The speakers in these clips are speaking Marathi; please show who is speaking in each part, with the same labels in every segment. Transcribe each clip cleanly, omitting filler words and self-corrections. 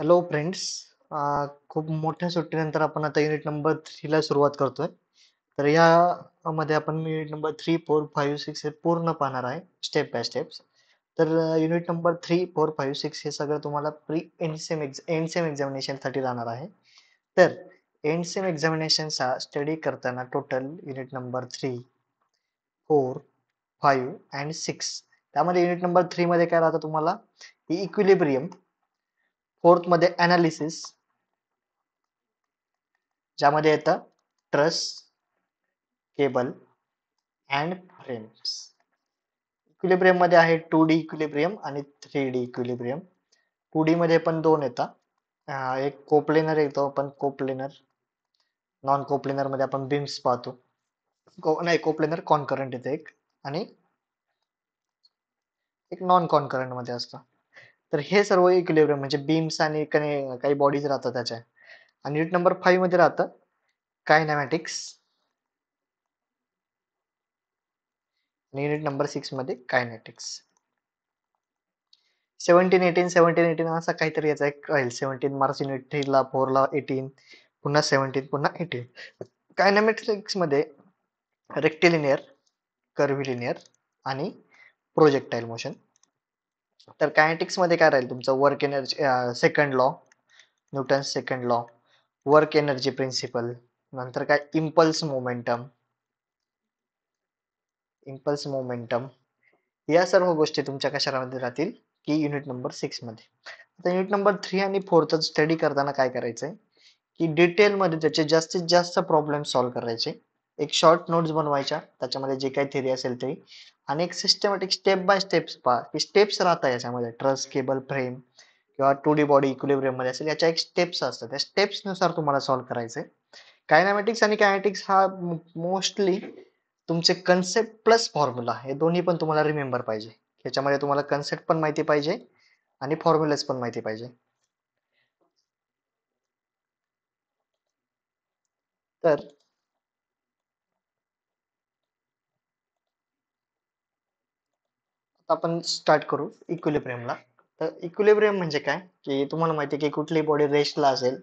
Speaker 1: Hello friends. खूप मोठ्या सुट्टीनंतर आपण आता युनिट नंबर 3 ला सुरुवात करतोय. तर या मध्ये आपण युनिट नंबर 3, 4, 5, 6 हे पूर्ण पाहणार आहे स्टेप बाय स्टेप्स. तर युनिट नंबर 3, 4, 5, 6 हे सगळं तुम्हाला प्री एंड सेम एक्झामिनेशन साठी राहणार आहे. तर एंड सेम एक्झामिनेशनचा स्टडी करताना टोटल युनिट नंबर 3, 4, 5 आणि 6 त्यामध्ये युनिट नंबर 3 मध्ये काय राहतं तुम्हाला इक्विलिब्रियम, फोर्थ मध्ये अनालिसिस ज्यामध्ये येतं truss, cable and frames. Equilibrium मध्ये आहे 2D इक्विलिब्रियम आणि 3D इक्विलिब्रियम. 2D मध्ये पण दोन येतात. एक कोप्लेनर येतो, आपण कोप्लेनर. नॉन कोप्लेनर मध्ये आपण बीम्स पाहतो. नाही, कोप्लेनर कॉन्करंट येते एक, आणि एक नॉन कॉन्करंट मध्ये असतं. तर हे सर्व इक्विलिब्रियम म्हणजे बीम्स आणि काही बॉडीज राहतात त्याच्या. आणि युनिट नंबर 5 मध्ये राहतं कायनॅमॅटिक्स, आणि युनिट नंबर 6 मध्ये कायनेटिक्स. 17, 18 असा काहीतरी याचा एक राहील. 17 मार्च युनिट 3 ला, 4 ला 18, पुन्हा 17, पुन्हा 18. कायनेमॅटिक्स मध्ये रेक्टिलिनियर, कर्व्हिलिनियर आणि प्रोजेक्टाइल मोशन. तर कायनेटिक्स मध्ये काय राहील तुमचं work energy second law, Newton second law, work energy principle, नंतर काय इम्पल्स मोमेंटम या सर्व गोष्टी तुमच्या कशामध्ये राहतील की युनिट नंबर 6 मध्ये. आता युनिट नंबर 3 आणि 4 स्टडी करताना काय करायचंय की डिटेल मध्ये त्याचे जास्तीत जास्त प्रॉब्लेम सॉल्व्ह करायचे. एक शॉर्ट नोट्स बनवायच्या, त्याच्यामध्ये जे काही थिअरी असेल ते, आणि एक सिस्टमॅटिक स्टेप बाय स्टेप्स पहा की स्टेप्स राहतात याच्यामध्ये. ट्रस, केबल, फ्रेम किंवा 2D बॉडी इक्विलिब्रियम मध्ये असेल, याच्या एक स्टेप्स असतात, त्या स्टेप्स नुसार तुम्हाला सॉल्व्ह करायचंय. कायनॅमॅटिक्स आणि कायनेटिक्स हा मोस्टली तुमचे कन्सेप्ट प्लस फॉर्म्युला हे दोन्ही पण तुम्हाला रिमेंबर पाहिजे. याच्यामध्ये तुम्हाला कन्सेप्ट पण माहिती पाहिजे आणि फॉर्म्युलाज पण माहिती पाहिजे. तर आपण स्टार्ट करू इक्विलिब्रियमला. तर इक्विलिब्रियम म्हणजे काय की तुम्हाला माहिती आहे की कुठली बॉडी रेस्टला असेल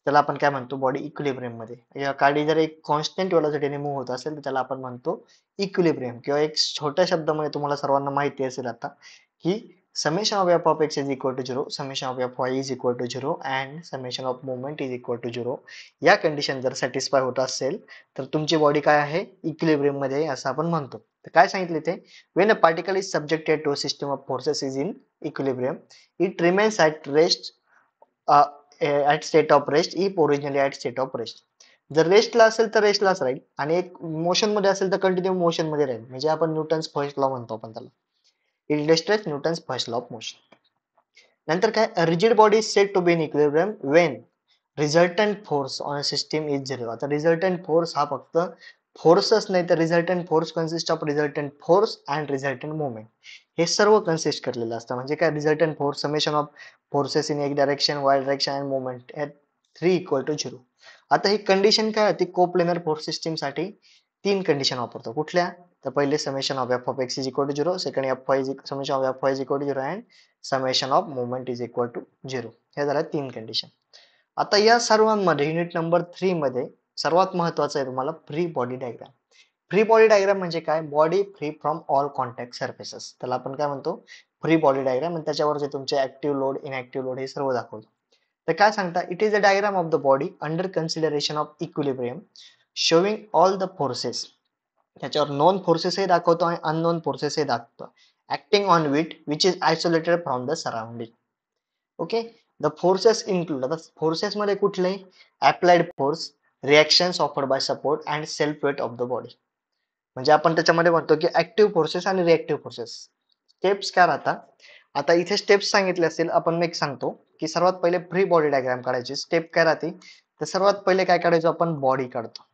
Speaker 1: त्याला आपण काय म्हणतो, बॉडी इक्विलिब्रियम मध्ये. या गाडी जर एक कॉन्स्टंट व्हेलॉसिटीने मूव्ह होत असेल तर त्याला आपण म्हणतो इक्विलिब्रियम. किंवा एक छोट्या शब्दामध्ये तुम्हाला सर्वांना माहिती असेल आता की summation of F of X is equal to 0, summation of F Y is equal to 0 and summation of movement is equal to 0. या कंडिशन जर सॅटिस्फाय होत असेल तर तुमची बॉडी काय आहे, इक्विलिब्रियम मध्ये आहे असं आपण म्हणतो. तर काय सांगितले ते, when a particle is subjected to a system of forces is in equilibrium, it remains at rest, at state of rest if originally at state of rest. जर रेस्टला असेल तर रेस्टलाच राहील, आणि एक मोशन मध्ये असेल तर कंटिन्यू मोशन मध्ये राहील. म्हणजे आपण न्यूटन्स फर्स्ट लॉ म्हणतो आपण त्याला, illustrate Newton's first law of motion. नंतर काय, rigid body is said to be in equilibrium when resultant force on a system is 0. आता रिझल्टंट फोर्स हा फक्त फोर्सच नाही तर resultant force consist of resultant force and resultant movement, हे सर्व कन्सिस्ट करलेलं असतं. म्हणजे काय, resultant force summation of forces in x direction, y direction and movement at 3 equal to 0. आता ही कंडिशन काय होती, कोप्लेनर फोर्स सिस्टीम साठी तीन कंडिशन वापरतो. कुठल्या, तर पहिले summation of F of X is equal to 0, second F Y summation of F Y is equal to 0 and summation of movement is equal to 0. हे झाल्या तीन कंडिशन. आता या सर्वांमध्ये युनिट नंबर 3 मध्ये सर्वात महत्वाचं आहे तुम्हाला free body diagram. Free body diagram म्हणजे काय, body free from all contact surfaces, त्याला आपण काय म्हणतो, फ्री बॉडी डायग्राम. आणि त्याच्यावरचे तुमचे ऍक्टिव्ह लोड, इनऍक्टिव्ह लोड हे सर्व दाखवतो. तर काय सांगता, it is a diagram of the body under consideration of equilibrium showing all the forces. त्याच्यावर नॉन फोर्सेस हे दाखवतो आणि अननोन फोर्सेस हे दाखवतो, acting on which is isolated from the surrounding. Okay. The forces include, आता फोर्सेस मध्ये कुठले, applied force, reactions afforded by support and self weight of the body. म्हणजे आपण त्याच्यामध्ये म्हणतो की ऍक्टिव्ह फोर्सेस आणि रिएक्टिव्ह फोर्सेस. स्टेप्स काय राहतात, आता इथे स्टेप्स सांगितले असतील, आपण मी एक सांगतो की सर्वात पहिले फ्री बॉडी डायग्राम काढायची. स्टेप काय राहते, तर सर्वात पहिले काय काढायचो आपण, बॉडी काढतो.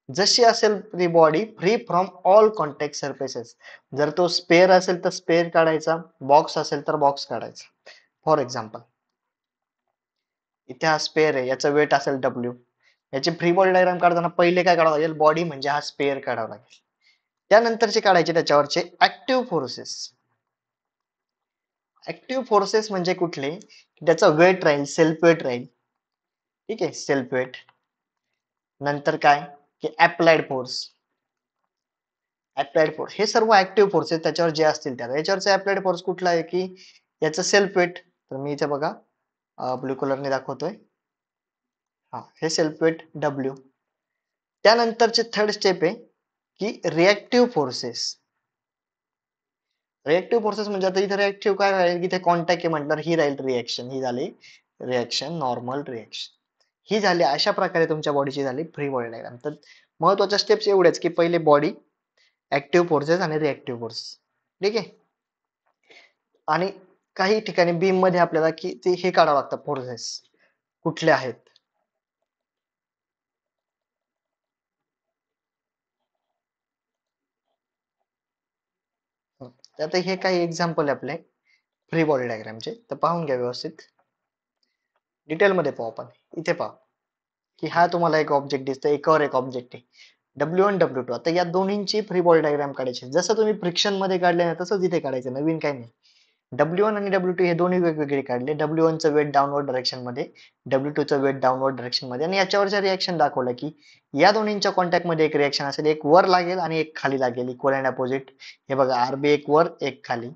Speaker 1: जशी असेल ती body free from all contact surfaces. जर तो स्पेअर असेल तर स्पेअर काढायचा, बॉक्स असेल तर बॉक्स काढायचा. फॉर एक्झाम्पल, इथे हा स्पेअर आहे, याचं वेट असेल डब्ल्यू. याची फ्री बॉडी डायग्राम काढताना पहिले काय काढावं लागेल, बॉडी म्हणजे हा स्पेअर काढावा लागेल. त्यानंतरचे काढायचे त्याच्यावरचे ऍक्टिव्ह फोर्सेस. ऍक्टिव्ह फोर्सेस म्हणजे कुठले, त्याचा वेट राहील, सेल्फ वेट राहील. ठीक आहे, सेल्फ वेट. नंतर काय की अप्लाइड फोर्स. अप्लाइड फोर्स हे सर्व ऍक्टिव्ह फोर्सेस त्याच्यावर जे असतील त्या याच्यावरचा अप्लाइड फोर्स कुठला आहे की याचं सेल्फ वेट. तर मी इथे बघा ब्लू कलरने दाखवतोय. हा, हे सेल्फ वेट डब्ल्यू. त्यानंतरचे थर्ड स्टेप आहे की रिएक्टिव्ह फोर्सेस. रिएक्टिव्ह फोर्सेस म्हणजे आता इथे रिएक्टिव्ह काय राहील की इथे कॉन्टॅक्ट आहे म्हटल्यावर ही राहील रिएक्शन. ही झाली रिएक्शन, नॉर्मल रिएक्शन. ही झाली अशा प्रकारे तुमच्या बॉडीची झाली फ्री बॉडी डायग्राम. तर महत्वाच्या स्टेप्स एवढ्याच की पहिले बॉडी, ऍक्टिव्ह फोर्सेस आणि रिएक्टिव्ह फोर्स. ठीक आहे. आणि काही ठिकाणी बीम मध्ये आपल्याला की ते हे काढावं लागतं फोर्सेस कुठले आहेत. आता हे काही एक्झाम्पल आपले फ्री बॉडी डायग्रामचे, तर पाहून घ्या व्यवस्थित. डिटेल मध्ये पाहू आपण. इथे पहा की हा तुम्हाला एक ऑब्जेक्ट दिसतोय, एकावर एक ऑब्जेक्ट आहे. W1 W2. आता या दोन्हींची फ्री बॉडी डायग्राम काढायची. जसं तुम्ही फ्रिक्शन मध्ये काढले ना तसंच इथे काढायचं, नवीन काही नाही. W1 आणि W2 हे दोन्ही वेगवेगळे काढले. W1 चं वेट डाऊनवर्ड डायरेक्शन मध्ये, W2 चं वेट डाऊनवर्ड डायरेक्शन मध्ये, आणि याच्यावरच्या रिएक्शन दाखवलं की या दोन्हींच्या कॉन्टॅक्ट मध्ये एक रिएक्शन असेल, एक वर लागेल आणि एक खाली लागेल, इक्वल अँड अपोजिट. हे बघा RB एक वर एक खाली.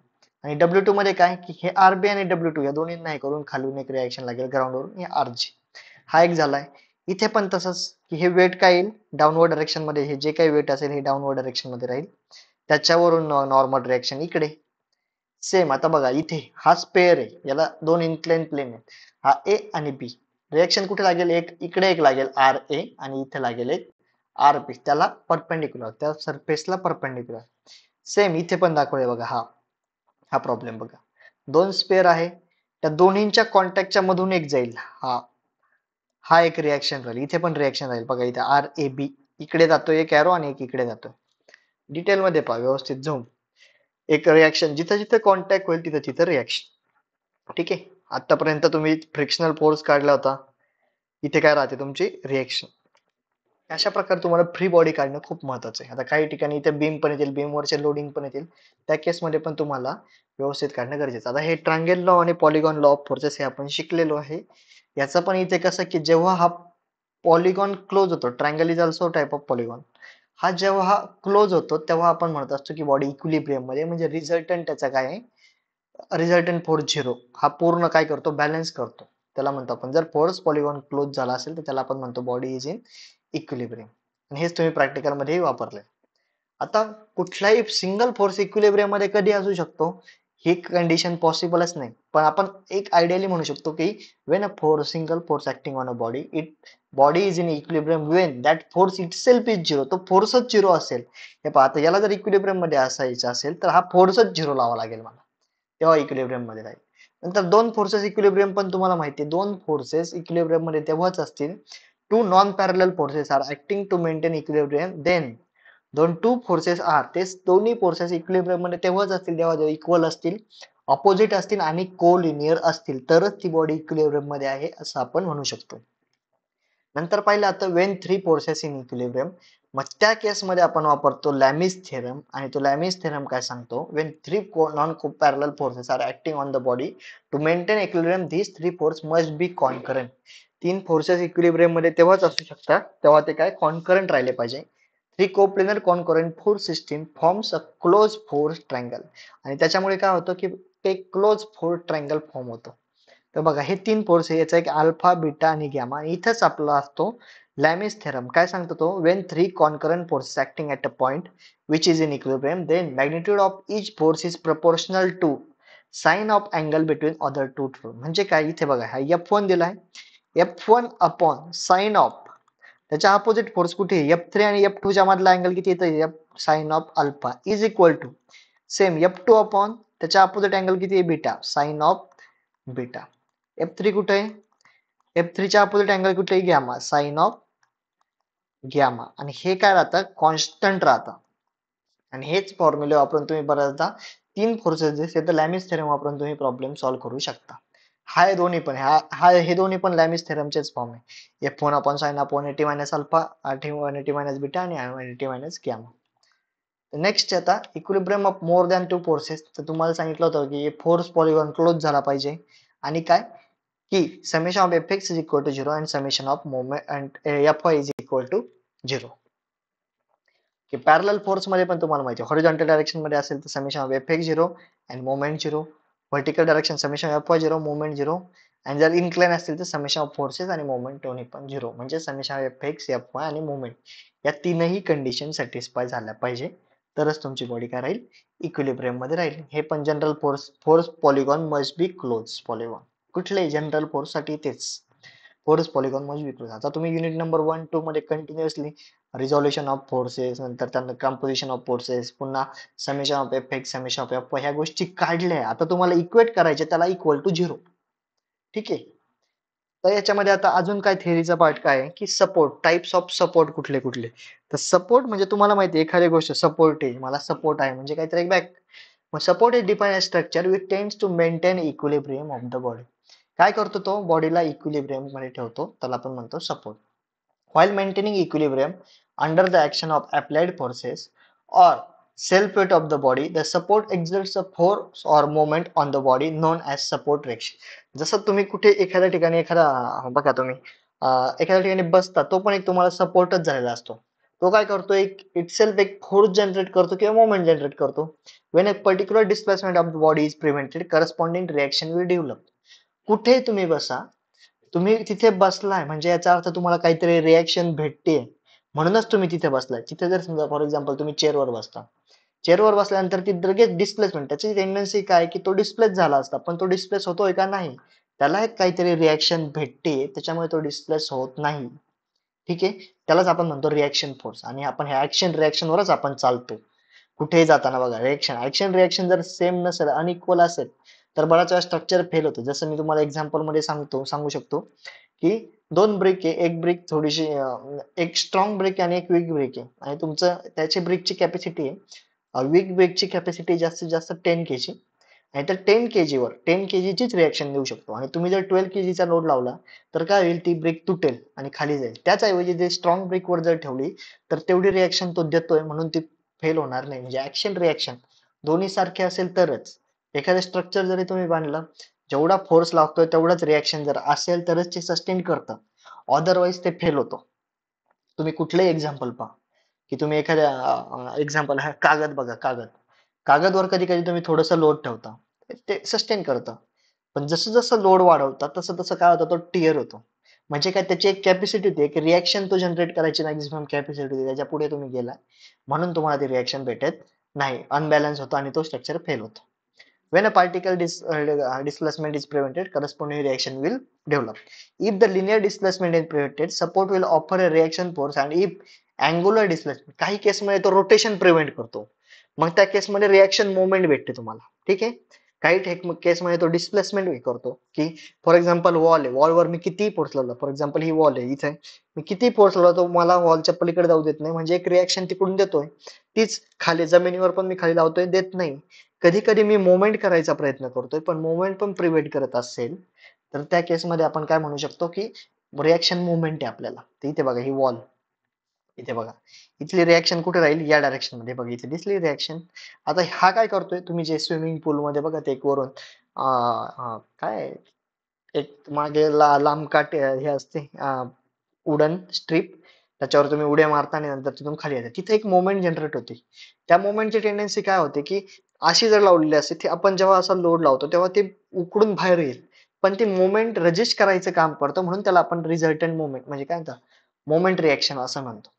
Speaker 1: आणि W2 मध्ये काय की हे RB आणि W2 या दोन्हींना हे करून खालून एक रिएक्शन लागेल ग्राउंडवरून, हे RG. हा एक झालाय. इथे पण तसंच की हे वेट काय येईल डाऊनवर्ड डायरेक्शन मध्ये, हे जे काही वेट असेल हे डाऊनवर्ड डायरेक्शन मध्ये राहील, त्याच्यावरून नॉर्मल रिएक्शन इकडे. सेम आता बघा इथे हा स्पेअर आहे, याला दोन इन्क्लाइन प्लेन आहेत, हा ए आणि बी. रिएक्शन कुठे लागेल, एक इकडे एक लागेल आर ए आणि इथे लागेल एक आर बी, त्याला परपेंडिक्युलर, त्या सरफेसला परपेंडिक्युलर. सेम इथे पण दाखवले बघा. हा हा प्रॉब्लेम बघा, दोन स्पेअर आहे, त्या दोन्हींच्या कॉन्टॅक्टच्या मधून एक जाईल. हा हा एक रिएक्शन राहील, इथे पण रिएक्शन राहील बघा. इथे आर ए बी इकडे जातोय एक एरो आणि एक इकडे जातोय. डिटेल मध्ये पहा व्यवस्थित जाऊन. एक रिएक्शन जिथे जिथे कॉन्टॅक्ट होईल तिथे तिथे रिएक्शन. ठीक आहे. आतापर्यंत तुम्ही फ्रिक्शनल फोर्स काढला होता, इथे काय राहते तुमची रिएक्शन. अशा प्रकारे तुम्हाला फ्री बॉडी काढणं खूप महत्वाचं आहे. आता काही ठिकाणी इथे बीम पण येतील, बीम वरचे लोडिंग पण येतील, त्या केसमध्ये पण तुम्हाला व्यवस्थित काढणं गरजेचं. आता हे ट्रायंगल लॉ आणि पॉलिगॉन लॉ ऑफ फोर्सेस हे आपण शिकलेलो आहे. याचं पण इथे कसं की जेव्हा हा पॉलिगॉन क्लोज होतो, triangle is also type of polygon, हा जेव्हा क्लोज होतो तेव्हा आपण म्हणत असतो की बॉडी इक्विलिब्रियम मध्ये, म्हणजे रिझल्टंट त्याचा काय आहे, रिझल्टंट फोर्स झिरो, हा पूर्ण काय करतो बॅलन्स करतो, त्याला म्हणतो आपण. जर फोर्स पॉलिगॉन क्लोज झाला असेल तर त्याला आपण म्हणतो बॉडी इज इन इक्विलिब्रियम. आणि हेच तुम्ही प्रॅक्टिकल मध्ये वापरले. आता कुठलाही सिंगल फोर्स इक्विलिब्रियम मध्ये कधी असू शकतो ही कंडिशन पॉसिबलच नाही, पण आपण एक आयडियली म्हणू शकतो की when a force single force acting on a body, it body is in equilibrium when that force itself is zero. तो फोर्सच झिरो असेल. हे पहा, आता याला जर इक्विलिब्रियम मध्ये असायचं असेल तर हा फोर्सच झिरो लावा लागेल मला, तेव्हा इक्विलिब्रियम मध्ये राहील. नंतर दोन फोर्सेस इक्विलिब्रियम पण तुम्हाला माहिती आहे, दोन फोर्सेस इक्विलिब्रियम मध्ये तेव्हाच असतील two non parallel forces are acting to maintain equilibrium, then दोन टू फोर्सेस आर, ते दोन्ही फोर्सेस इक्विलिब्रियम मध्ये तेव्हाच असतील जेव्हा इक्वल असतील, ऑपोजिट असतील आणि कोलिनियर असतील, तरच ती बॉडी इक्विलिब्रियम मध्ये आहे असं आपण म्हणू शकतो. नंतर पाहिलं आता Wien three forces in equilibrium, मग त्या केस मध्ये आपण वापरतो लॅमिस थेरम. आणि तो लॅमिस थेरम काय सांगतो, when three non parallel forces are acting on the body to maintain equilibrium, these three force must be concurrent. तीन फोर्सेस इक्विलिब्रियम मध्ये तेव्हाच असू शकतात तेव्हा ते काय कॉन्करंट राहिले पाहिजे. Three coplanar concurrent force system forms a close force triangle. आणि त्याच्यामुळे काय होतं की एक क्लोज फोर्स ट्रायंगल फॉर्म होतो. तर बघा हे तीन फोर्स आहे, याचा एक अल्फा बीटा आणि गॅमा. इथंच आपला असतो लॅमिस थेरम. काय सांगतो तो, when three concurrent forces acting at a point which is in equilibrium, then magnitude of each force is proportional to sine of angle between other two true. म्हणजे काय, इथे बघा हा F1 दिलाय, F1 अपॉन साइन ऑफ, त्याच्या अपोजिट फोर्स कुठे F3 आणि F2 च्या मधला अँगल किती येतं, F sine of alpha is equal to same F2 upon त्याच्या अपोजिट अँगल किती आहे beta, sign of beta. F3 कुठे आहे, F3 च्या अपोजिट अँगल कुठे आहे गॅमा, साइन ऑफ गॅमा. आणि हे काय राहतं कॉन्स्टंट राहतं. आणि हेच फॉर्म्युले वापरून तुम्ही बऱ्याचदा तीन फोर्सेस दिसते तर लॅमिस थेरम वापरून तुम्ही प्रॉब्लेम सॉल्व्ह करू शकता. हा हे दोन्ही पण हे दोन्ही पण लॅमिस थेरमचेच फॉर्म आहे. F1 upon sine upon eighty minus alpha, one eighty minus beta आणि one eighty minus gamma. Next आता equilibrium of more than two forces. तर तुम्हाला सांगितलं होतं की फोर्स पॉलिगॉन क्लोज झाला पाहिजे आणि काय की summation of F X is equal to 0 and summation of moment and F Y is equal to 0. की पॅरलल फोर्स मध्ये पण तुम्हाला माहिती आहे हॉरिझॉन्टल डायरेक्शन मध्ये असेल तर summation of F x 0 and moment 0. Vertical direction summation of F Y 0 moment 0. आणि जर इन्क्लाइन असतील तर समेशन ऑफ फोर्सेस आणि मोमेंट दोन्ही पण 0. म्हणजे summation of F x F Y आणि मोमेंट या तीनही कंडिशन सॅटिस्फाय झाल्या पाहिजे तरच तुमची बॉडी काय राहील इक्विलिब्रियम मध्ये राहील. हे पण general force polygon must be close polygon. कुठले जनरल फोर्स साठी तेच force polygon must be close. आता तुम्ही युनिट नंबर 1-2 मध्ये कंटिन्युअसली रिझोल्युशन ऑफ फोर्सेस नंतर त्यांना कंपोजिशन ऑफ फोर्सेस पुन्हा summation of F x summation of F ह्या गोष्टी काढल्या. आता तुम्हाला इक्वेट करायचे त्याला इक्वल टू 0. ठीक आहे. तर याच्यामध्ये आता अजून काय थेअरीचा पार्ट काय आहे की सपोर्ट टाइप्स ऑफ सपोर्ट कुठले कुठले. तर सपोर्ट म्हणजे तुम्हाला माहिती आहे एखादी गोष्ट सपोर्ट आहे मला सपोर्ट आहे म्हणजे काहीतरी एक बॅक. मग support is define as structure which tends to maintain equilibrium of the body. काय करतो तो बॉडीला इक्विलिब्रियम मध्ये ठेवतो त्याला आपण म्हणतो support. While maintaining equilibrium under the action of applied forces or self weight of the body, the support exerts a force or moment on the body known as support reaction. जसं तुम्ही कुठे एखाद्या ठिकाणी बघा तुम्ही एखाद्या ठिकाणी बसता तो पण एक तुम्हाला सपोर्टच झालेला असतो. तो काय करतो एक इटसेल्फ एक फोर्स जनरेट करतो किंवा मोमेंट जनरेट करतो. When a particular displacement of the body is prevented, corresponding reaction will develop. कुठे तुम्ही बसा तुम्ही तिथे बसलाय म्हणजे याचा अर्थ तुम्हाला काहीतरी रिएक्शन भेटते म्हणूनच तुम्ही तिथे बसलाय. तिथे जर समजा फॉर एक्झाम्पल तुम्ही चेअरवर बसता चेअरवर बसल्यानंतर ती लगेच डिस्प्लेसमेंट त्याची टेंडन्सी काय की तो डिस्प्लेस झाला असता पण तो डिस्प्लेस होतोय का नाही त्याला एक काहीतरी रिएक्शन भेटते त्याच्यामुळे तो डिस्प्लेस होत नाही. ठीक आहे त्यालाच आपण म्हणतो रिएक्शन फोर्स आणि आपण ह्या ऍक्शन रिएक्शन वरच आपण चालतो कुठेही जाताना. बघा रिएक्शन ऍक्शन रिएक्शन जर सेम नसेल अनइक्वल असेल तर बराच वेळा स्ट्रक्चर फेल होतं. जसं मी तुम्हाला एक्झाम्पल मध्ये सांगू शकतो की दोन ब्रेक आहे एक ब्रेक थोडीशी एक स्ट्रॉंग ब्रेक आणि एक वीक ब्रेक आहे आणि तुमचं त्याची ब्रेकची कॅपॅसिटी आहे वीक ब्रेकची कॅपॅसिटी जास्तीत जास्त 10 kg आणि त्या 10 kg वर 10 kg चीच रिएक्शन देऊ शकतो आणि तुम्ही जर 12 kg चा लोड लावला तर काय होईल ती ब्रेक तुटेल आणि खाली जाईल. त्याच ऐवजी जे स्ट्रॉंग ब्रेक वर जर ठेवली तर तेवढी रिएक्शन तो देतोय म्हणून ती फेल होणार नाही. म्हणजे ऍक्शन रिएक्शन दोन्ही सारखे असेल तरच एखादं स्ट्रक्चर जरी तुम्ही बांधलं जेवढा फोर्स लागतोय तेवढाच रिएक्शन जर असेल तरच ते सस्टेन करतं अदरवाईज ते फेल होतं. तुम्ही कुठलंही एक्झाम्पल पहा की तुम्ही एखाद्या एक्झाम्पल हा कागद बघा कागदवर कधी कधी तुम्ही थोडंसं लोड ठेवता ते सस्टेन करतं पण जसं जसं लोड वाढवता तसं तसं काय होतं तो टिअर होतो. म्हणजे काय त्याची एक कॅपॅसिटी होती एक रिएक्शन तो जनरेट करायची मॅक्झिमम कॅपॅसिटी होती त्याच्या पुढे तुम्ही गेला म्हणून तुम्हाला ती रिएक्शन भेटत नाही अनबॅलन्स होतो आणि तो स्ट्रक्चर फेल होतो. When a particle displacement is prevented, corresponding reaction will develop. If the linear displacement is prevented, support will offer a reaction force and if angular displacement काही केसमध्ये तो रोटेशन प्रिव्हेंट करतो मग त्या केसमध्ये रिएक्शन मोमेंट भेटते तुम्हाला. ठीक आहे काही केसमध्ये तो डिस्प्लेसमेंट करतो की फॉर एक्झाम्पल वॉल आहे वॉलवर मी किती फोर्स लावला फॉर एक्झाम्पल ही वॉल आहे इथे मी किती फोर्स लावला तो मला वॉलच्या पलीकडे जाऊ देत नाही म्हणजे एक रिएक्शन तिकडून देतोय तीच खाली जमिनीवर पण मी खाली लावतोय देत नाही. कधी कधी मी मोमेंट करायचा प्रयत्न करतोय पण मोमेंट पण प्रिव्हेंट करत असेल तर त्या केसमध्ये आपण काय म्हणू शकतो की रिएक्शन मुवमेंट आहे आपल्याला. तर इथे बघा ही वॉल इथे बघा इथली रिएक्शन कुठे राहील या डायरेक्शन मध्ये बघा इथे दिसली रिएक्शन. आता हा काय करतोय तुम्ही जे स्विमिंग पूल मध्ये बघा ते एक वरून काय एक मागे लांब काटे हे असते वुडन स्ट्रीप त्याच्यावर तुम्ही उड्या मारता आणि नंतर तिथून खाली येते तिथे एक मोमेंट जनरेट होते. त्या मोमेंटची टेंडन्सी काय होते की अशी जर लावलेली असते ती आपण जेव्हा असा लोड लावतो तेव्हा ते उकडून बाहेर येईल पण ती मोमेंट रजिस्ट करायचं काम करतं म्हणून त्याला आपण रिझल्टंट मोमेंट म्हणजे काय म्हणतात मोमेंट रिएक्शन असं म्हणतो.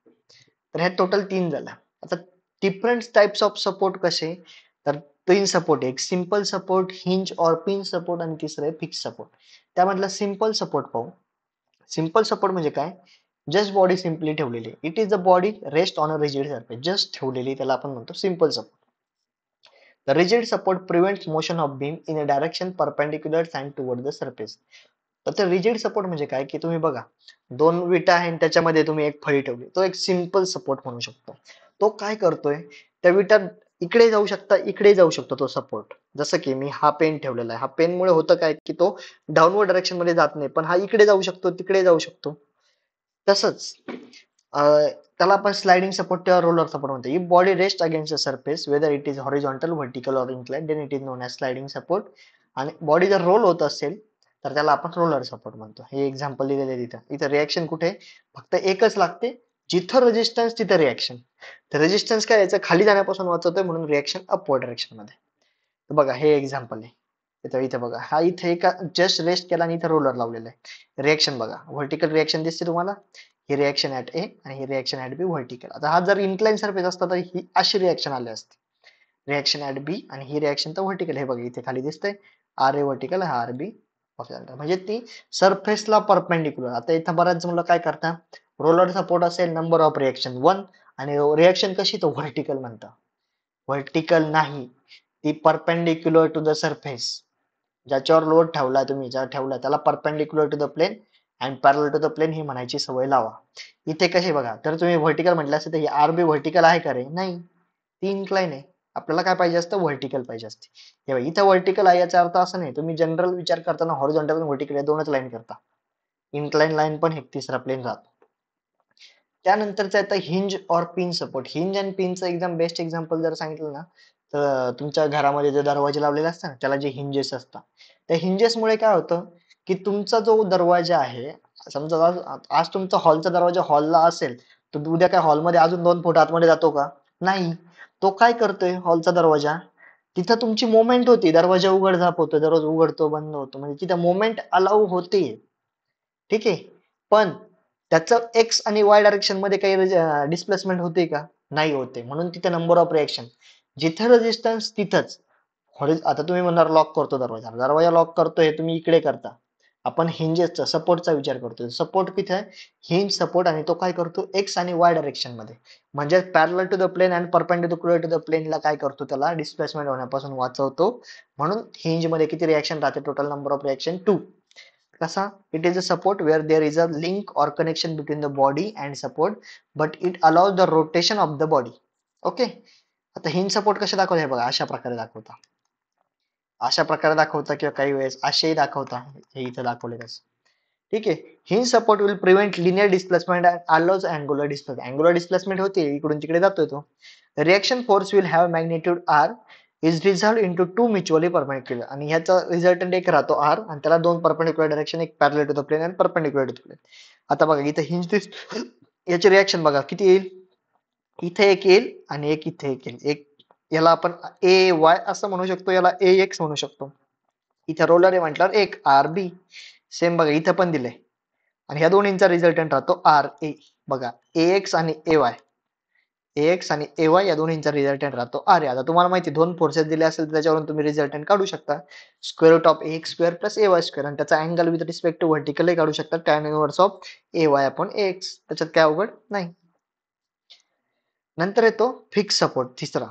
Speaker 1: तर ह्या टोटल 3 झाल्या. आता डिफरंट टाइप्स ऑफ सपोर्ट कसे तर 3 सपोर्ट एक सिंपल सपोर्ट हिंज और पिन सपोर्ट आणि तिसरं आहे फिक्स सपोर्ट. त्यामधला सिंपल सपोर्ट पाहू. सिंपल सपोर्ट म्हणजे काय जस्ट बॉडी सिम्पली ठेवलेली it is the body rest on a rigid surface just ठेवलेली त्याला आपण म्हणतो simple support. The rigid support prevents motion of beam in a direction perpendicular and toward the surface. तर रिजिड सपोर्ट म्हणजे काय की तुम्ही बघा दोन विटा आहे त्याच्यामध्ये तुम्ही एक फळी ठेवली तो एक सिंपल सपोर्ट म्हणू शकतो. तो काय करतोय त्या विटा इकडे जाऊ शकता इकडे जाऊ शकतो तो सपोर्ट. जसं की मी हा पेन ठेवलेला आहे हा पेन मुळे होतं काय की तो डाऊनवर्ड डायरेक्शन मध्ये जात नाही पण हा इकडे जाऊ शकतो तिकडे जाऊ शकतो. तसंच त्याला आपण स्लायडिंग सपोर्ट किंवा रोलर सपोर्ट म्हणतो. If body rest against the surface whether it is horizontal, vertical or incline, then it is known as sliding support. आणि बॉडी जर रोल होत असेल तर त्याला आपण रोलर सपोर्ट म्हणतो. हे एक्झाम्पल दिलेले आहे तिथं. इथं रिॲक्शन कुठे फक्त एकच लागते, जिथं रेजिस्टन्स तिथं रिॲक्शन. तर रेजिस्टन्स काय याचं खाली जाण्यापासून वाचवतोय म्हणून रिॲक्शन अपवर्ड डायरेक्शन मध्ये. बघा हे एक्झाम्पल आहे. इथं बघा हा इथे एका जस्ट रेस्ट केला आणि इथं रोलर लावलेला आहे. रिॲक्शन बघा, व्हर्टिकल रिॲक्शन दिसते तुम्हाला. ही रिॲक्शन ऍट ए आणि ही रिॲक्शन ऍट बी व्हर्टिकल. आता हा जर इन्क्लाइन सरफेस असता तर ही अशी रिॲक्शन आली असती. रिॲक्शन ऍट बी आणि ही रिॲक्शन तर व्हर्टिकल. हे बघा इथे खाली दिसतंय आर ए व्हर्टिकल, हा आर बी हॉरिझॉन्टल. म्हणजे ती सरफेसला परपेंडिक्युलर. आता इथं बऱ्याच मुलं काय करता, रोलर सपोर्ट असेल नंबर ऑफ रिॲक्शन 1 आणि रिॲक्शन कशी तो व्हर्टिकल म्हणता. व्हर्टिकल नाही, ती परपेंडिक्युलर टू द सरफेस. ज्याच्यावर लोड ठेवला तुम्ही, ज्या ठेवला त्याला perpendicular to the plane and parallel to the plane ही म्हणायची सवय लावा. इथे कसे बघा, तर तुम्ही व्हर्टिकल म्हटलं असतं तर ही आर बी व्हर्टिकल आहे का रे, नाही, ती इन्क्लाइन आहे. आपल्याला काय पाहिजे असतं, व्हर्टिकल पाहिजे असते. हे बघा इथं व्हर्टिकल आहे याचा अर्थ असं नाही, तुम्ही जनरल विचार करताना हॉरिझॉन्टल आणि व्हर्टिकल या दोनच लाईन करता. इन्क्लाइन लाईन पण एक तिसरा प्लेन राहतो. त्यानंतरचं येतं हिंज और पिन सपोर्ट. हिंज आणि पिनचं एकदम बेस्ट एक्झाम्पल जर सांगितलं ना, तर तुमच्या घरामध्ये जे दरवाजे लावलेले असतात ना त्याला जे हिंजेस असतात, त्या हिंजेसमुळे काय होतं की तुमचा जो दरवाजा आहे, समजा आज तुमचा हॉलचा दरवाजा हॉलला असेल तर उद्या काय हॉलमध्ये अजून 2 फूट आतमध्ये जातो का, नाही. तो काय करतोय हॉलचा दरवाजा, तिथं तुमची मोमेंट होती, दरवाजा उघड झाप होतो, दररोज उघडतो बंद होतो, म्हणजे तिथं मोमेंट अलाउ होते. ठीक आहे. पण त्याचं एक्स आणि वाय डायरेक्शन मध्ये काही डिस्प्लेसमेंट होते का, नाही होते. म्हणून तिथे नंबर ऑफ रिएक्शन, जिथे रेजिस्टन्स तिथंच. आता तुम्ही म्हणणार लॉक करतो दरवाजा, दरवाजा लॉक करतोय तुम्ही इकडे करता, आपण हिंजेसचा सपोर्टचा विचार करतोय. सपोर्ट किती आहे, हिंज सपोर्ट, आणि तो काय करतो एक्स आणि वाय डायरेक्शन मध्ये. म्हणजे parallel to the plane and perpendicular to the प्लेनला काय करतो, त्याला डिस्प्लेसमेंट होण्यापासून वाचवतो. म्हणून हिंज मध्ये किती रिएक्शन राहते, टोटल नंबर ऑफ रिएक्शन 2. कसा, it is a support where there is a link or connection between the body and support, but it allows the rotation of the body. Okay. आता हिंज सपोर्ट कसे दाखवते बघा, अशा प्रकारे दाखवता, अशा प्रकारे दाखवता किंवा काही वेळेस असेही दाखवता, हे इथं दाखवले तसं. ठीक आहे. Hinge support will prevent linear displacement and allows angular displacement. Angular displacement होते, इकडून तिकडे जातोय तो. Reaction force will have magnitude R is resolve into 2 mutually perpendicular. आणि ह्याचा रिझल्टंट एक राहतो आर आणि त्याला 2 परपेंडिक्युलर डायरेक्शन, एक पॅरलल टू द प्लेन आणि परपेंडिक्युलर टू द प्लेन. आता बघा इथे हिंज याची रिएक्शन बघा किती येईल, इथे एक येईल आणि एक इथे एक येईल. एक याला आपण ए वाय असं म्हणू शकतो, याला ए एक्स म्हणू शकतो. इथे रोलर आहे म्हटल्यावर एक आर बी. सेम बघा इथं पण दिलंय, आणि ह्या दोन्हींचा रिझल्टंट राहतो आर ए. बघा ए एक्स आणि ए वाय, ए एक्स आणि ए वाय या दोन्हींचा रिझल्टंट राहतो आर ए. आता तुम्हाला माहिती 2 फोर्सेस दिले असेल तर त्याच्यावरून तुम्ही रिझल्टंट काढू शकता. Square root of A X square plus A Y square, आणि त्याचा angle with respect to vertical काढू शकता, tan inverse of A Y upon A X. त्याच्यात काय अवघड नाही. नंतर येतो फिक्स सपोर्ट, तिसरा.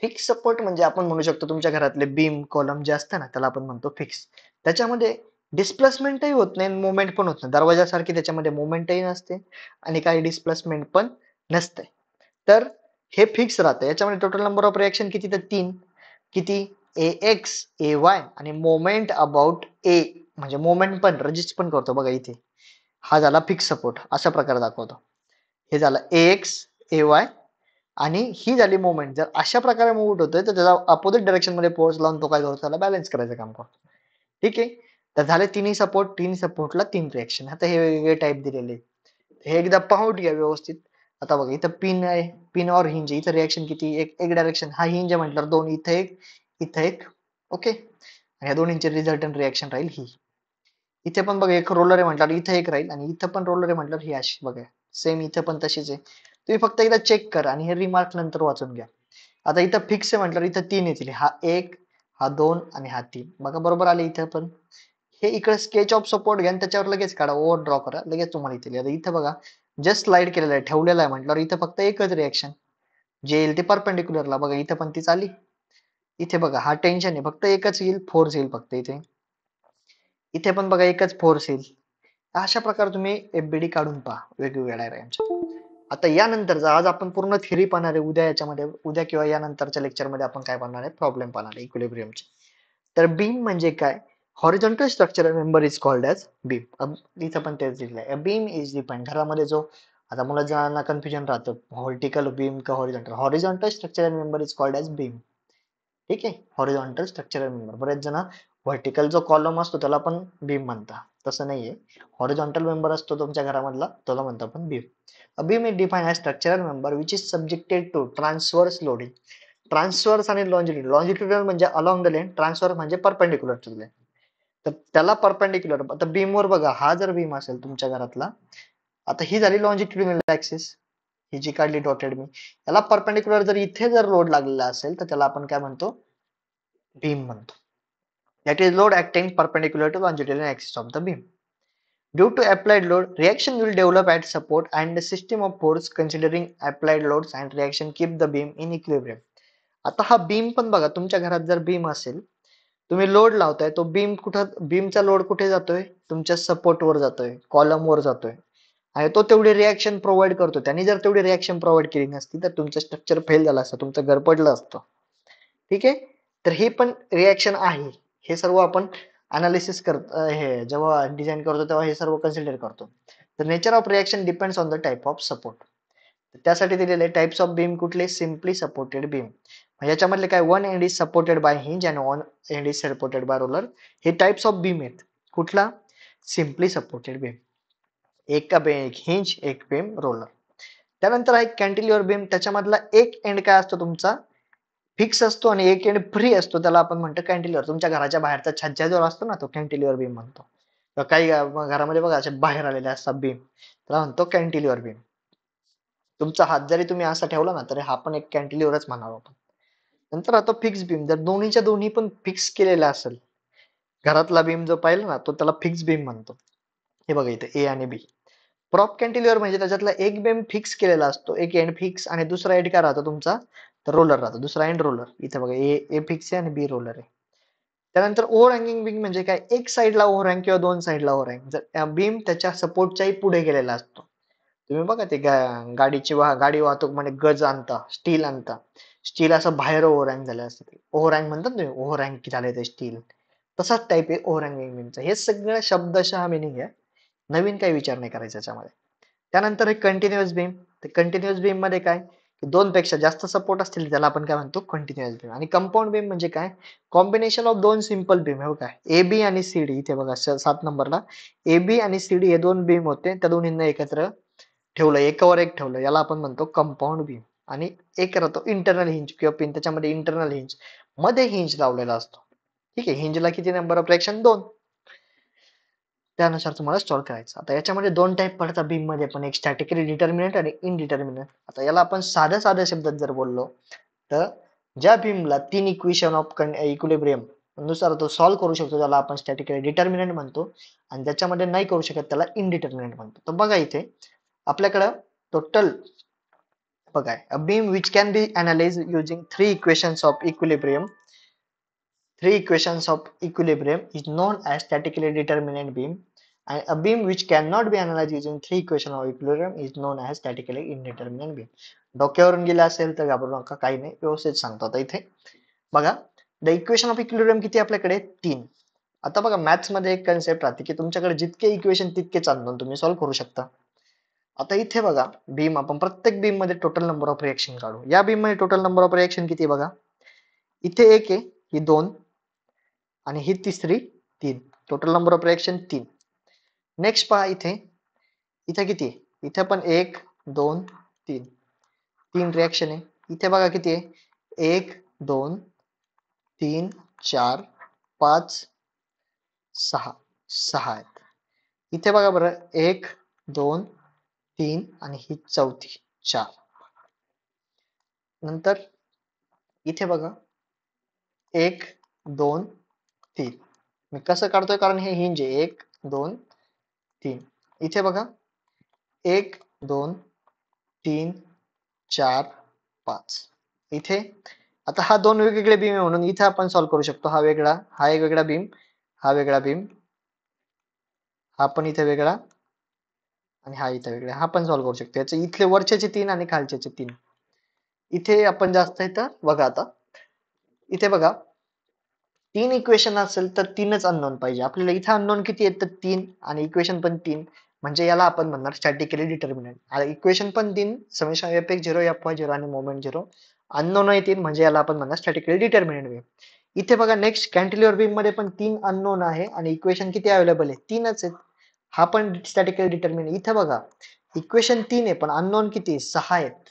Speaker 1: फिक्स सपोर्ट म्हणजे आपण म्हणू शकतो तुमच्या घरातले बीम कॉलम जे असतं ना त्याला आपण म्हणतो फिक्स. त्याच्यामध्ये डिस्प्लेसमेंटही होत नाही, मुवमेंट पण होत नाही. दरवाजासारखी त्याच्यामध्ये मुवमेंटही नसते आणि काही डिस्प्लेसमेंट पण नसते. तर हे फिक्स राहतं. याच्यामध्ये टोटल नंबर ऑफ रिएक्शन किती, तर 3. किती, ए एक्स ए वाय आणि मोमेंट अबाउट ए, म्हणजे मोमेंट पण रजिस्ट पण करतो बघा इथे. हा झाला फिक्स सपोर्ट, अशा प्रकारे दाखवतो. हे झालं ए एक्स ए वाय आणि ही झाली मुवमेंट. जर अशा प्रकारे मुवमेंट होतोय तर त्याला अपोजिट डायरेक्शन मध्ये फोर्स लावून तो काय करतो, त्याला बॅलन्स करायचं काम करतो. ठीक आहे. तर झाले तिन्ही सपोर्ट, तीन सपोर्टला 3 रिएक्शन. आता हे वेगवेगळे टाईप दिलेले, हे एकदा पाहून घ्या व्यवस्थित. आता बघा इथं पिन आहे, पिन और हिंज. इथं रिएक्शन किती, एक एक डायरेक्शन. हा हिंज म्हटल्यावर 2, इथं एक इथं एक. ओके. ह्या दोन्हींचे रिझल्टंट रिएक्शन राहील ही. इथे पण बघा एक रोलर आहे म्हटल्यावर इथं एक राहील, आणि इथं पण रोलर आहे म्हटल्यावर ही अशी बघा. सेम इथं पण तशीच आहे. तुम्ही फक्त एकदा चेक करा आणि हे रिमार्क नंतर वाचून घ्या. आता इथं फिक्स आहे म्हटल्यावर इथं 3 येतील. हा 1, हा 2 आणि हा 3. बघा बरोबर आले इथं पण. हे इकडे स्केच ऑफ सपोर्ट घ्या आणि त्याच्यावर लगेच काढा, ओव्हर ड्रॉ करा, लगेच तुम्हाला इथे. आता इथं बघा जस्ट स्लाइड केलेलं आहे, ठेवलेलं आहे म्हटल्यावर इथं फक्त एकच रिएक्शन जे येईल ते परपेंडिक्युलरला. बघा इथं पण तीच आली. इथे बघा हा टेन्शन आहे, फक्त एकच येईल, फोर्स येईल फक्त इथे. इथे पण बघा एकच फोर्स येईल. अशा प्रकारे तुम्ही एफबीडी काढून पहा वेगवेगळ्या डायग्रामच्या. आता यानंतर आज आपण पूर्ण थिअरी पाहणार आहे. उद्या याच्यामध्ये, उद्या किंवा यानंतरच्या लेक्चरमध्ये आपण काय पाहणार आहे, प्रॉब्लेम पाहणार आहे इक्विलिब्रियमचे. तर बीम म्हणजे काय, horizontal structural member is called as beam. इथं पण तेच दिलेलं आहे. बीम इज डिफाइंड, घरामध्ये जो आता मला ज्यांना कन्फ्युजन राहतं व्हर्टिकल बीम का horizontal, horizontal structural member is called as beam. ठीक आहे, हॉरिझॉन्टल स्ट्रक्चरल मेंबर. बरेच जण व्हर्टिकल जो कॉलम असतो त्याला पण बीम म्हणता, तसं नाहीये. हॉरिझॉन्टल मेंबर असतो तुमच्या घरामधला त्याला म्हणतो आपण beam. A beam is defined as structural member which is subjected to transverse loading. Transverse आणि लॉन्जिट्युडनल, लॉन्जिट्युडनल म्हणजे अलॉंग द लेन, ट्रान्सवर्स म्हणजे परपेंडिक्युलर टू द लेन. तर त्याला परपेंडिक्युलर, आता बीमवर बघा, हा जर बीम असेल तुमच्या घरातला, आता ही झाली लॉन्जिट्युडनल ऍक्सिस, ही जी काढली डॉटेड मी, याला परपेंडिक्युलर जर इथे जर लोड लागलेला असेल तर त्याला आपण काय म्हणतो, बीम म्हणतो. That is load acting perpendicular to longitudinal axis of the beam. Due to applied load, reaction will develop at support and the system of force considering applied loads and reaction keep the beam in equilibrium. आता हा बीम पण बघा, तुमच्या घरात जर बीम असेल, तुम्ही लोड लावताय, तो बीम कुठं, बीमचा लोड कुठे जातोय, तुमच्या सपोर्ट वर जातोय, कॉलम वर जातोय, आणि तो तेवढी रिएक्शन प्रोव्हाइड करतो. त्यांनी जर तेवढी रिएक्शन प्रोव्हाइड केली नसती तर तुमचं स्ट्रक्चर फेल झालं असतं, तुमचं घर पडलं असतं. ठीक आहे, तर हे पण रिएक्शन आहे. हे सर्व आपण अनालिसिस करतो, हे जेव्हा डिझाईन करतो तेव्हा हे सर्व कन्सिडर करतो. तर nature of reaction depends on the type of support. त्यासाठी दिलेले टाइप्स ऑफ बीम कुठले, सिम्पली सपोर्टेड बीम. याच्यामधले काय, one end is supported by hinge and one end is supported by roller. हे टाइप्स ऑफ बीम आहेत. कुठला, सिम्पली सपोर्टेड बीम, एक का एक हिंज एक बीम रोलर. त्यानंतर आहे कॅन्टिलिव्हर बीम. त्याच्यामधला एक एंड काय असतो तुमचा, फिक्स असतो, आणि एक एंड फ्री असतो, त्याला आपण म्हणतो कॅन्टिलिव्हर. तुमच्या घराच्या बाहेरचा छज्जा जो असतो ना, तो कॅन्टिलिव्हर बीम म्हणतो. काही घरामध्ये बघा असे बाहेर आलेले असतात बीम, त्याला म्हणतो कॅन्टिलिव्हर बीम. तुमचा हात जरी तुम्ही असा ठेवला ना तरी हा पण एक कॅन्टिलिव्हरच म्हणावा आपण. नंतर आता फिक्स बीम, जर दोन्हीच्या दोन्ही पण फिक्स केलेला असेल, घरातला बीम जो पाहिला ना तो त्याला फिक्स बीम म्हणतो. हे बघा इथे ए आणि बी. प्रॉप कॅन्टिलिव्हर म्हणजे त्याच्यातला एक बीम फिक्स केलेला असतो, एक एंड फिक्स, आणि दुसरा एंड काय राहतो तुमचा, तर रोलर राहतो, दुसरा एंड रोलर. इथे बघा ए फिक्स आहे आणि बी रोलर आहे. त्यानंतर ओव्हर हँगिंग बीम म्हणजे काय, एक साइडला ओव्हरहँग किंवा दोन साइडला ओव्हरहँग, जर बीम त्याच्या सपोर्टच्याही पुढे गेलेला असतो. तुम्ही बघा ते गाडीची गाडी वाहतूक मध्ये गज आणता, स्टील आणता, स्टील असं बाहेर ओव्हरहँग झालं असतं, ओव्हरहँग म्हणतात तुम्ही, ओव्हरहँग झाले ते स्टील, तसाच टाईप आहे ओव्हरहँगिंग बीमचा. हे सगळं शब्दशः मिनिंग आहे, नवीन काही विचार नाही करायचा याच्यामध्ये. त्यानंतर एक कंटिन्युअस बीम. तर कंटिन्युअस बीम मध्ये काय, दोन पेक्षा जास्त सपोर्ट असतील त्याला आपण काय म्हणतो, कंटिन्युअस बीम. आणि कंपाऊंड बीम म्हणजे काय, कॉम्बिनेशन ऑफ दोन सिंपल बीम. हे काय, ए बी आणि सी डी, इथे बघा 7 नंबरला ए बी आणि सी डी हे दोन बीम होते, त्या दोन्हींना एकत्र ठेवलं, एकावर एक ठेवलं, याला आपण म्हणतो कंपाऊंड बीम. आणि एक राहतो इंटरनल हिंज किंवा पिन, त्याच्यामध्ये इंटरनल हिंज मध्ये हिंज लावलेला असतो. ठीक आहे, हिंजला किती नंबर ऑफ रिएक्शन, 2. त्यानुसार तुम्हाला सॉल्व्ह करायचं. आता याच्यामध्ये दोन टाईप पडतात बीम मध्ये पण, एक स्टॅटिकली डिटर्मिनंट आणि इनडिटर्मिनंट. आता याला आपण साध्या साध्या शब्दात जर बोललो तर, ज्या बीमला 3 इक्वेशन ऑफ इक्विलिब्रियम नुसार तो सॉल्व्ह करू शकतो त्याला आपण स्टॅटिकली डिटर्मिनंट म्हणतो, आणि ज्याच्यामध्ये नाही करू शकत त्याला इनडिटर्मिनंट म्हणतो. तर बघा इथे आपल्याकडं टोटल बघा, a beam which can be analyse using 3 equations of equilibrium. 3 equations of equilibrium is known as statically determinant beam, and a beam which cannot be analyzed using 3 equations of equilibrium is known as statically indeterminate beam. डोक्यावरून गेला असेल तर घाबरू नका, काही नाही, व्यवस्थित सांगतो. आता इथे बघा, द इक्वेशन ऑफ इक्विलिब्रियम किती आपल्याकडे, 3. आता बघा मॅथ्स मध्ये एक कन्सेप्ट राहते की तुमच्याकडे जितके इक्वेशन तितकेच अननोन तुम्ही सॉल्व्ह करू शकता. आता इथे बघा बीम, आपण प्रत्येक बीम मध्ये टोटल नंबर ऑफ रिएक्शन काढू. या बीम मध्ये टोटल नंबर ऑफ रिएक्शन किती बघा, इथे 1 आहे, ही 2, आणि ही तिसरी 3. Total number of reaction 3. Next पहा इथे, इथे किती, इथे पण 1 2 3, 3 रिएक्शन आहे. इथे बघा किती आहे, 1 2 3 4 5 6, 6 आहेत. इथे बघा बरं, 1 2 3 आणि ही चौथी 4. नंतर इथे बघा 1 2 3, मी कसं काढतोय कारण हे हिंज आहे, 1 2 3. इथे बघा 1 2 3 4 5. इथे आता हा दोन वेगवेगळे बीम आहे म्हणून इथे आपण सॉल्व्ह करू शकतो. हा वेगळा, हा एक वेगळा बीम, हा वेगळा बीम, हा पण इथे वेगळा, आणि हा इथे वेगळा, हा पण सॉल्व्ह करू शकतो. याचे इथले वरच्याचे 3 आणि खालच्याचे 3. इथे आपण जास्त आहे तर बघा, आता इथे बघा 3 इक्वेशन असेल तर 3च अननोन पाहिजे आपल्याला. इथे अननोन किती आहेत तर 3, आणि इक्वेशन पण 3, म्हणजे याला आपण म्हणणार स्टॅटिकली डिटर्मिनंट. इक्वेशन पण 3, summation F x 0 F Y 0 आणि मोमेंट 0, अननोन आहे 3, म्हणजे याला आपण म्हणणार स्टॅटिकली डिटर्मिनंट वेव्ह. इथे बघा नेक्स्ट कॅन्टिलिव्हर बीम मध्ये पण 3 अननोन आहे आणि इक्वेशन किती अवेलेबल आहे? 3च आहेत. हा पण स्टॅटिकली डिटर्मिनंट. इथे बघा इक्वेशन 3 आहे पण अननोन किती? 6 आहेत.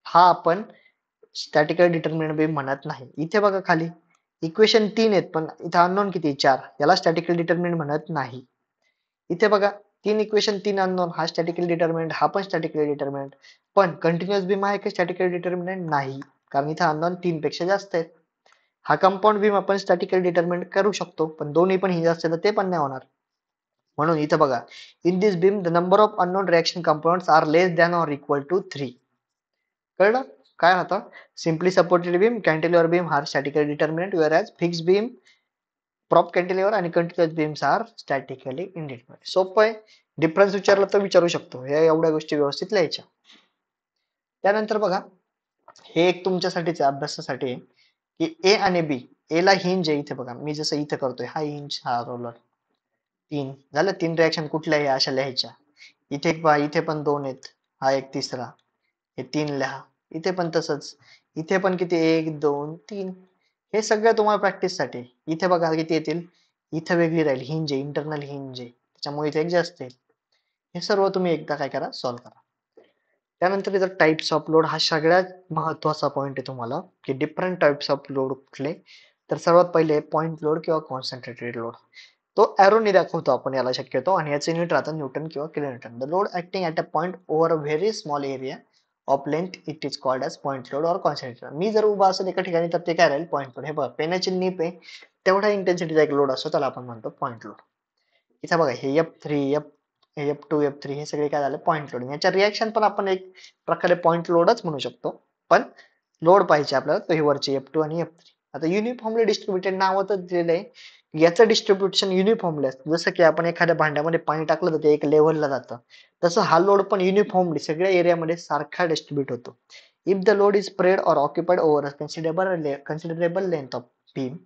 Speaker 1: हा आपण स्टॅटिकली डिटर्मिनंट बीम म्हणत नाही. इथे बघा खाली इक्वेशन 3 आहेत पण इथे अननोन किती? 4. याला स्टॅटिकली डिटर्मिनंट म्हणत नाही. इथे बघा 3 इक्वेशन 3 अननोन, हा स्टॅटिकली डिटर्मिनंट, हा पण स्टॅटिकली डिटर्मिनंट. पण कंटिन्युअस बीम आहे की स्टॅटिकली डिटर्मिनंट? नाही, कारण इथे अननोन 3 पेक्षा जास्त आहेत. हा कंपाऊंड बीम आपण स्टॅटिकली डिटर्मिनंट करू शकतो, पण दोन्ही पण ही असते तर ते पण नाही होणार. म्हणून इथे बघा in this beam the number of unknown reaction components are less than or equal to 3. कळलं काय होतं? Simply supported beam, cantilever beam are statically determinant, whereas fix beam, prop cantilever आणि continuous beams are statically indeterminate. सोपं आहे. डिफरन्स विचारला तर विचारू शकतो. या एवढ्या गोष्टी व्यवस्थित लिहायच्या. त्यानंतर बघा हे एक तुमच्यासाठीच अभ्यासासाठी आहे की ए आणि बी. ए ला हिंज आहे, इथे बघा मी जसं इथे करतोय, हा हिंज हा रोलर. 3 झालं. 3 रिएक्शन कुठल्याही अशा लिहायच्या. इथे पहा, इथे पण 2 आहेत, हा एक तिसरा, हे 3 लिहा. इथे पण तसंच. इथे पण किती? 1 2 3. हे सगळं तुम्हाला प्रॅक्टिस साठी. इथे बघा किती येतील? इथे वेगळी राहील, हिंज आहे, इंटरनल हिंज आहे, त्याच्यामुळे इथे एक जास्त आहे. हे सर्व तुम्ही एकदा काय करा? सॉल्व्ह करा. त्यानंतर इथं टाइप्स ऑफ लोड हा सगळ्यात महत्वाचा पॉईंट आहे तुम्हाला, की डिफरंट टाइप्स ऑफ लोड कुठले. तर सर्वात पहिले पॉइंट लोड किंवा कॉन्सन्ट्रेटेड लोड. तो एरोनी दाखवतो आपण याला शक्यतो, आणि याचे युनिट राहतं न्यूटन किंवा kilonewton. The load acting at a point over a very small area of length it is called as point load or concentrated. मी जर उभा असेल एका ठिकाणी तर ते काय राहील? Point load. हे बघा पेनाची नीप आहे तेवढा इंटेन्सिटीचा एक लोड असतो, त्याला आपण म्हणतो पॉइंट लोड. इथे बघा हे F3 F2 F3 हे सगळे काय झाले? Point load. याच्या रिएक्शन पण आपण एक प्रकारे पॉइंट लोडच म्हणू शकतो, पण लोड पाहिजे आपल्याला तो हे वरचे F2 आणि F3. आता युनिफॉर्मली डिस्ट्रीब्युटेड नावातच दिलेलं आहे, याचं डिस्ट्रीब्युशन युनिफॉर्मली असतं. जसं की आपण एखाद्या भांड्यामध्ये पाणी टाकलं तर ते एक लेव्हलला जातं, तसं हा लोड पण युनिफॉर्मली सगळ्या एरियामध्ये सारखा डिस्ट्रीब्युट होतो. If the load is spread or occupied over a considerable length of beam,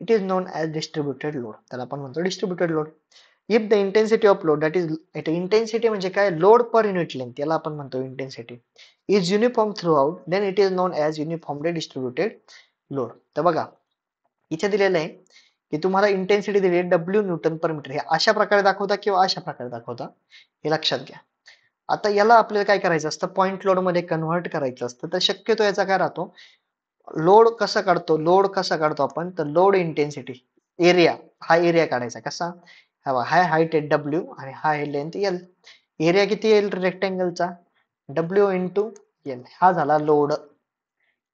Speaker 1: it is known as distributed load. त्याला आपण म्हणतो distributed load. If the intensity of load, that is intensity म्हणजे काय? लोड पर युनिट लेंथ, याला आपण म्हणतो intensity, is uniform through out, then it is known as uniformly distributed load. तर बघा इथे दिलेलं आहे की तुम्हाला इंटेन्सिटी दिली आहे डब्ल्यू न्यूटन पर मीटर. हे अशा प्रकारे दाखवता किंवा अशा प्रकारे दाखवता, हे लक्षात घ्या. आता याला आपल्याला काय करायचं असतं? पॉइंट लोड मध्ये कन्व्हर्ट करायचं असतं. तर शक्यतो याचा काय राहतो? लोड कसा काढतो? लोड कसा काढतो आपण? तर लोड इंटेन्सिटी एरिया, हा एरिया काढायचा कसा? हा हाईट आहे डब्ल्यू आणि हा आहे लेंथ एल. एरिया किती येईल रेक्टेंगलचा? W into L. हा झाला लोड.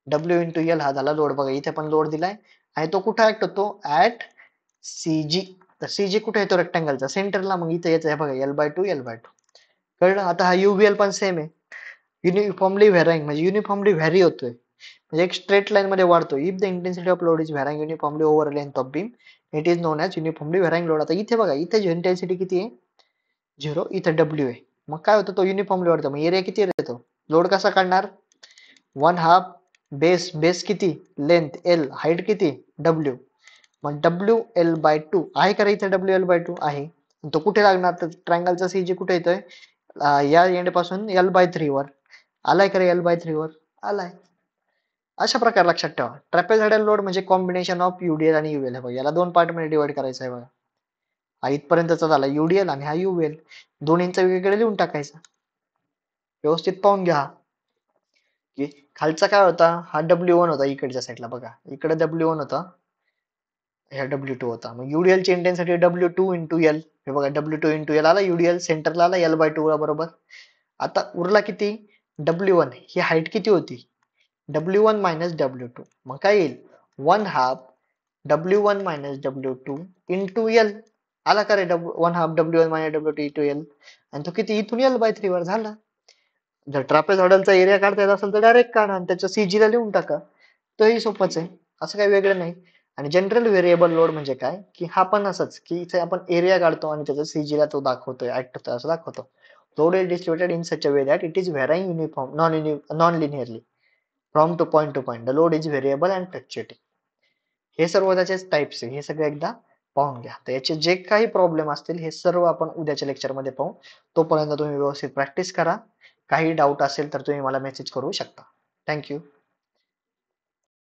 Speaker 1: डब्ल्यू इंटू एल हा झाला लोड. बघा इथे पण लोड दिलाय आणि तो कुठे ऍक्ट होतो? At CG. तर सीजी कुठे येतो? रेक्टेंगलचा सेंटरला. मग इथे येतं बघा L by two L by two. कळलं? आता हा युव्हीएल पण सेम आहे, युनिफॉर्मली व्हॅराइंग म्हणजे युनिफॉर्मली व्हॅरी होतोय, म्हणजे एक स्ट्रेट लाईन मध्ये वाढतो. If the intensity of load is varying uniformly over length of beam, it is known as uniformly varying load. आता इथे बघा इथे इंटेन्सिटी किती आहे? 0. इथे डब्ल्यू आहे. मग काय होतं? तो युनिफॉर्मली वाढतो. मग एरिया किती येतो? लोड कसा काढणार? 1/2 बेस. बेस किती? Length L. हाईट किती? डब्ल्यू. मग डब्ल्यू एल बाय टू आहे का इथे? डब्ल्यू एल बाय टू आहे. तो कुठे लागणार? तर ट्रायंगलचा सीजी कुठे येतोय? या एंड पासून एल बाय 3 वर. आलाय का रे एल बाय 3 वर? आलाय. अशा प्रकारे लक्षात ठेवा. ट्रॅपेझॉइडल लोड म्हणजे कॉम्बिनेशन ऑफ युडीएल आणि युएल. याला दोन पार्ट मध्ये डिवाइड करायचं आहे बघा. हा इथपर्यंतचा झाला युडीएल आणि हा युएल. दोन्हींचा वेगवेगळे लिहून टाकायचा. व्यवस्थित पाहून घ्या की खालचा काय होता? हा W1 होता इकडच्या साईडला बघा. इकडे W1 होता, ह्या W2 होता. मग युडीएल ची इंटेन्सिटी W2 इंटू एल. हे बघा W2 इंटू एल आला. युडीएल सेंटरला आला एल बाय टू बरोबर. आता उरला किती? W1. ही हाईट किती होती? W1 minus W2. मग काय येईल? 1/2 W1 minus W2 into L. आला का रे? 1/2 W1 minus W2 into L. आणि तो किती? इथून एल बाय 3 वर झाला. जर ट्रापेझॉइडलचा एरिया काढता येत असेल तर डायरेक्ट काढा आणि त्याच्या सीजी ला लिहून टाका. तोही सोपंच आहे, असं काही वेगळं नाही. आणि जनरल व्हेरिएबल लोड म्हणजे काय? की हा पण असंच की इथे आपण एरिया काढतो आणि त्याच्या सीजी ला तो दाखवतोय, ऍक्ट होतोय असं दाखवतो. Load is distributed in such a way that it is varying uniform non linearly from to point to point. The load is variable and fluctuating. हे सर्व त्याचे टाइप्स आहे, हे सगळे एकदा पाहून घ्या. तर याचे जे काही प्रॉब्लेम असतील हे सर्व आपण उद्याच्या लेक्चरमध्ये पाहू. तोपर्यंत तुम्ही व्यवस्थित प्रॅक्टिस करा. काही डाऊट असेल तर तुम्ही मला मेसेज करू शकता. Thank you.